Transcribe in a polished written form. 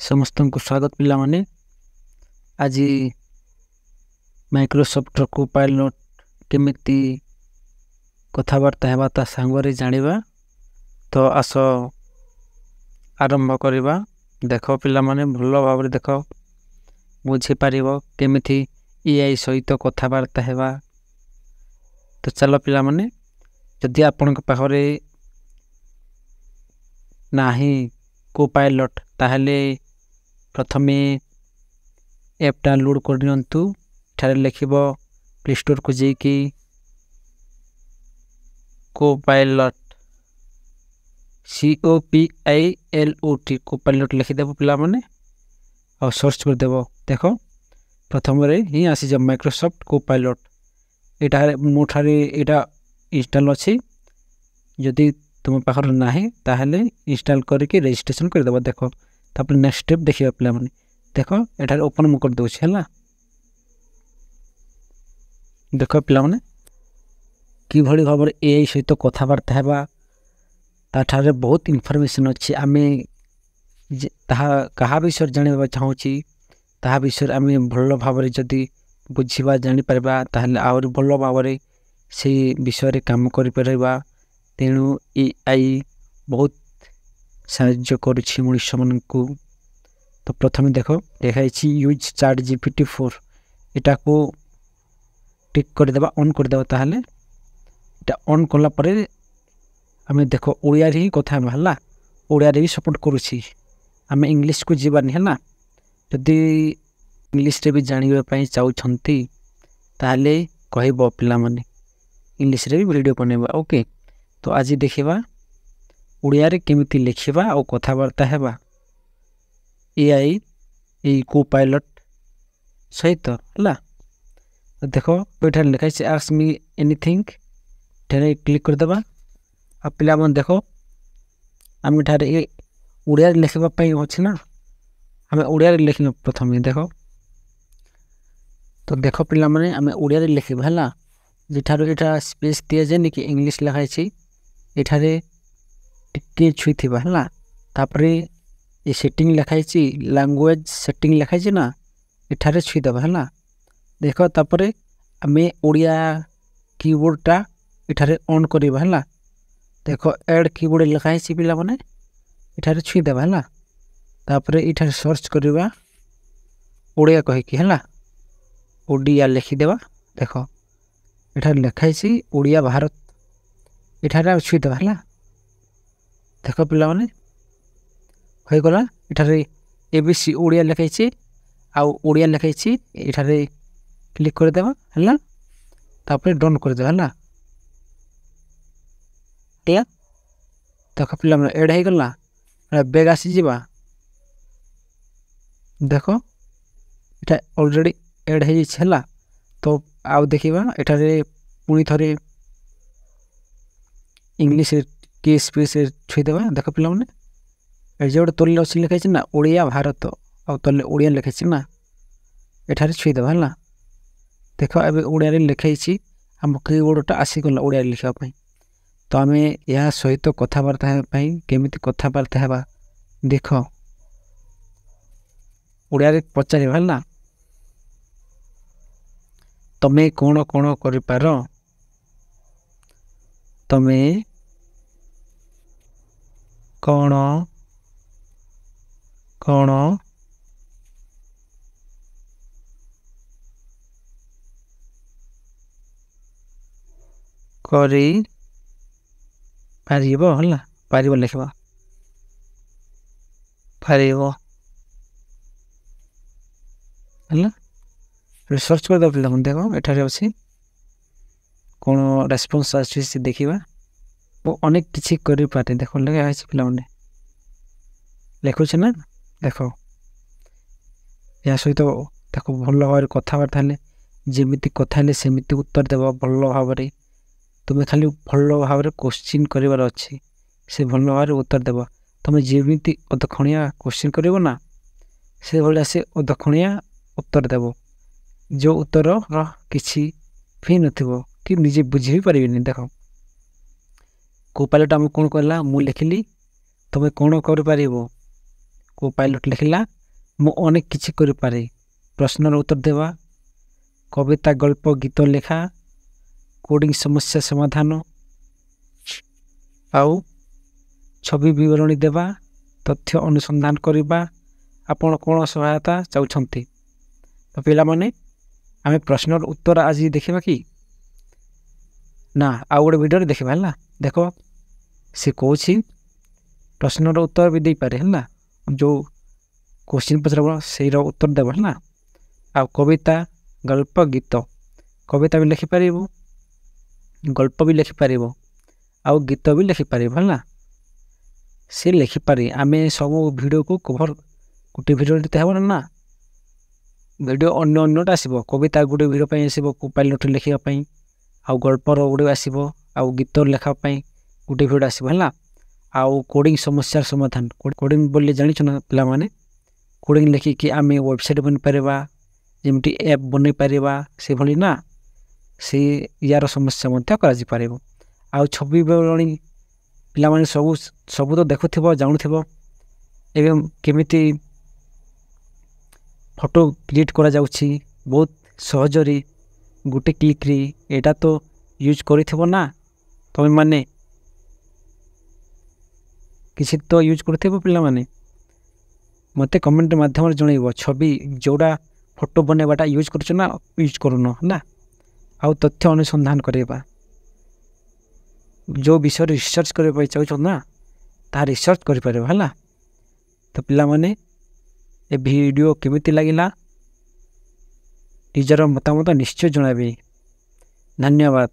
समस्त को स्वागत पिला माने आज माइक्रोसॉफ्ट कोपाइलट केमिति कथबार्ता हेबा ता सांगरे जानिबा। तो आस आरंभ करिबा। देखो पिला माने भलो भाबरे देखो बुझी पारिबो केमिति एआई सहित कथबार्ता हेबा। तो चलो पिला माने जदि आपन के पाखरे नाही कोपाइलट ताहले प्रथमे एप डाउनलोड करनियंतु। ठारे लिखिबो प्ले स्टोर को जेकी कोपाइलट COPILOT कोपाइलट लिखि देबो पिला माने और सर्च कर देबो। देखो प्रथम रे ही आसी जब माइक्रोसॉफ्ट कोपाइलट एटा मोठारे एटा इंस्टॉल अछि। यदि तुम पाखर नाही ताहले इंस्टॉल करके रजिस्ट्रेशन कर देबो। देखो तापर नेक्स्ट स्टेप देखिबा पिला माने। देखो एठारे ओपन मु कर दोछ हैला। देखो पिला माने कि भली खबर एआई सहित कथा वार्ता हेबा ताठारे बहुत इन्फॉर्मेशन अछि। आमे ताहा कहा विषय जानिबा चाहूची ताहा विषय आमे भलो भाबरे जदी बुझिबा जानि परबा ताहले और भलो भाबरे से विषय रे काम करि परबा। तेणु एआई बहुत साहाय्य करूछि मनुष्य मन को। तो प्रथमे देखो देखाइछि यूज चैट जीपीटी 4 एटा को टिक कर देबा ऑन कर देबा। ताहले एटा ऑन करला परे हमें देखो ओडिया रे ही कथा हला। ओडिया रे भी सपोर्ट करूछि। हमें इंग्लिश को जीवानी है ना। यदि इंग्लिश रे भी जानिबा पई चाहू छंती ताहले कहबो पिला माने इंग्लिश रे भी वीडियो बनेबा। ओके तो आज देखिबा ओडिया रे केमिति लिखिबा और कथा वार्ता हेबा एआई ए कोपाइलट सहित हला। तो देखो एठार लिखाइ छै आस्क मी एनीथिंग ठेरे क्लिक कर देबा। अब पिला मन देखो हम एठार ए ओडिया रे लिखबा पई अछि ना। हमें ओडिया रे लिखिनो प्रथम देखो। तो देखो पिला माने हमें ओडिया रे लिखबा हला। जेठार एठा स्पेस दिया जे नि कि इंग्लिश लिखाइ छै एठारे टिके छुई थिबा हला। तापरे ये सेटिंग लिखाइ छै लैंग्वेज सेटिंग लिखाइ छै ना एठारे छुई देबा हला। देखो तापरे हमें ओडिया कीबोर्ड टा एठारे ऑन करिबा हला। देखो ऐड कीबोर्ड लिखाइ छै पिला माने एठारे छुई देबा हला। तापरे एठारे सर्च करिबा ओडिया कहि कि हला। ओडिया लिखि देबा। देखो एठारे लिखाइ छै ओडिया भारत एठारे छुई देबा हला। देखो पिला माने होय गला। एठारे एबीसी ओडिया लिखाइ छै आ ओडिया लिखाइ छै एठारे क्लिक कर देबा हला। तापरे डन कर देबा हला। टिया देखो पिला माने ऐड हे गला बेग आसी जीवा। देखो एटा ऑलरेडी ऐड हे छै हला। तो आउ देखिबा एठारे पुनी थरे इंग्लिश के स्पेस छुई देबा। देखो पिला माने ए जे ओड तोले अछि लिखाइ छै ना ओडिया भारत आ तोले ओडिया लिखाइ छै ना एठारे छुई देबा हला। देखो एबे ओडिया रे लिखाइ छै हम कीबोर्ड टा आसी गला ओडिया लिखा पई। तो हमें या सहित कथा वार्ता हे पई केमिति कथा वार्ता हेबा देखो ओडिया रे पचारे हला। तमे कोन कोन करि पारो तमे कोन कोन करि पारिबो हला। पारिबो लिखबा पारिबो हला। रिसर्च कर दो पिला मन देखो एठारे अछि कोन रेस्पॉन्स आछि से देखिबा। वो अनेक किछि करि पाते देखो लगे आछि पिला मन लिखो छै ना। देखो या सहित देखो भलो भाबरे कथा वार्ता हले जेमिति कथा हले सेमिति उत्तर देबा भलो भाबरे। तुमे खाली भलो भाबरे क्वेश्चन करिवार अछि से भलो भाबरे उत्तर देबा। तमे जेमिति अदखणिया क्वेश्चन करिवो ना से भले से अदखणिया उत्तर देबो। जो उत्तर रा किछि फी नथिबो कि निजे बुझी भी परिबेनी। देखो कोपाइलट हम कोन कहला मु लिखली तमे कोन कर पारिबो କୋପାଇଲଟ୍ ଲେଖିଲା ମୁଁ ଅନେକ କିଛି କରିପାରେ। ପ୍ରଶ୍ନର ଉତ୍ତର ଦେବା, କବିତା, ଗଳ୍ପ, ଗୀତ ଲେଖା, କୋଡ଼ିଂ ସମସ୍ୟା ସମାଧାନ, ଆଉ ଛବି ବିବରଣୀ ଦେବା, ତଥ୍ୟ ଅନୁସନ୍ଧାନ କରିବା। ଆପଣ କ'ଣ ସହାୟତା ଚାହୁଁଛନ୍ତି? ତ ପିଲାମାନେ ଆମେ ପ୍ରଶ୍ନର ଉତ୍ତର ଆଜି ଦେଖିବା କି ନା ଆଉ ଗୋଟେ ଭିଡ଼ିଓରେ ଦେଖିବା ହେଲା। ଦେଖ ସେ କହୁଛି ପ୍ରଶ୍ନର ଉତ୍ତର ବି ଦେଇପାରେ ହେଲା, ଯେଉଁ କୋଶ୍ଚିନ୍ ପଚାରିବ ସେଇର ଉତ୍ତର ଦେବ ହେଲା। ଆଉ କବିତା, ଗଳ୍ପ, ଗୀତ, କବିତା ବି ଲେଖିପାରିବ, ଗଳ୍ପ ବି ଲେଖିପାରିବ, ଆଉ ଗୀତ ବି ଲେଖିପାରିବ ହେଲା। ସେ ଲେଖିପାରେ। ଆମେ ସବୁ ଭିଡ଼ିଓକୁ କଭର୍ ଗୋଟେ ଭିଡ଼ିଓରେ ତ ହେବ ନା, ଭିଡ଼ିଓ ଅନ୍ୟଟା ଆସିବ। କବିତା ଗୋଟେ ଭିଡ଼ିଓ ପାଇଁ ଆସିବ କୋପାଇଲଟ୍ ଲେଖିବା ପାଇଁ, ଆଉ ଗଳ୍ପର ଗୋଟେ ଆସିବ, ଆଉ ଗୀତ ଲେଖିବା ପାଇଁ ଗୋଟେ ଭିଡ଼ିଓ ଆସିବ ହେଲା। ଆଉ କୋଡ଼ିଂ ସମସ୍ୟାର ସମାଧାନ, କୋଡ଼ିଂ ବୋଲି ଜାଣିଛ ନା ପିଲାମାନେ? କୋଡ଼ିଂ ଲେଖିକି ଆମେ ୱେବସାଇଟ୍ ବନେଇପାରିବା, ଯେମିତି ଆପ୍ ବନେଇ ପାରିବା, ସେଭଳି ନା ସେ ୟାର ସମସ୍ୟା ମଧ୍ୟ କରାଯାଇପାରିବ। ଆଉ ଛବି ବିବରଣୀ ପିଲାମାନେ ସବୁ ତ ଦେଖୁଥିବ, ଜାଣୁଥିବ ଏବେ କେମିତି ଫଟୋ କ୍ରିଏଟ୍ କରାଯାଉଛି ବହୁତ ସହଜରେ ଗୋଟେ କ୍ଲିକ୍ରେ। ଏଇଟା ତ ୟୁଜ୍ କରିଥିବ ନା ତୁମେମାନେ, କିଛି ତ ୟୁଜ୍ କରିଥିବ ପିଲାମାନେ। ମୋତେ କମେଣ୍ଟ ମାଧ୍ୟମରେ ଜଣାଇବ ଛବି ଯେଉଁଟା ଫଟୋ ବନେଇବାଟା ୟୁଜ୍ କରୁଛ ନା ୟୁଜ୍ କରୁନ ହେଲା। ଆଉ ତଥ୍ୟ ଅନୁସନ୍ଧାନ କରିବା, ଯେଉଁ ବିଷୟରେ ରିସର୍ଚ୍ଚ କରିବା ପାଇଁ ଚାହୁଁଛ ନା ତାହା ରିସର୍ଚ୍ଚ କରିପାରିବ ହେଲା। ତ ପିଲାମାନେ ଏ ଭିଡ଼ିଓ କେମିତି ଲାଗିଲା ନିଜର ମତାମତ ନିଶ୍ଚୟ ଜଣାଇବେ। ଧନ୍ୟବାଦ।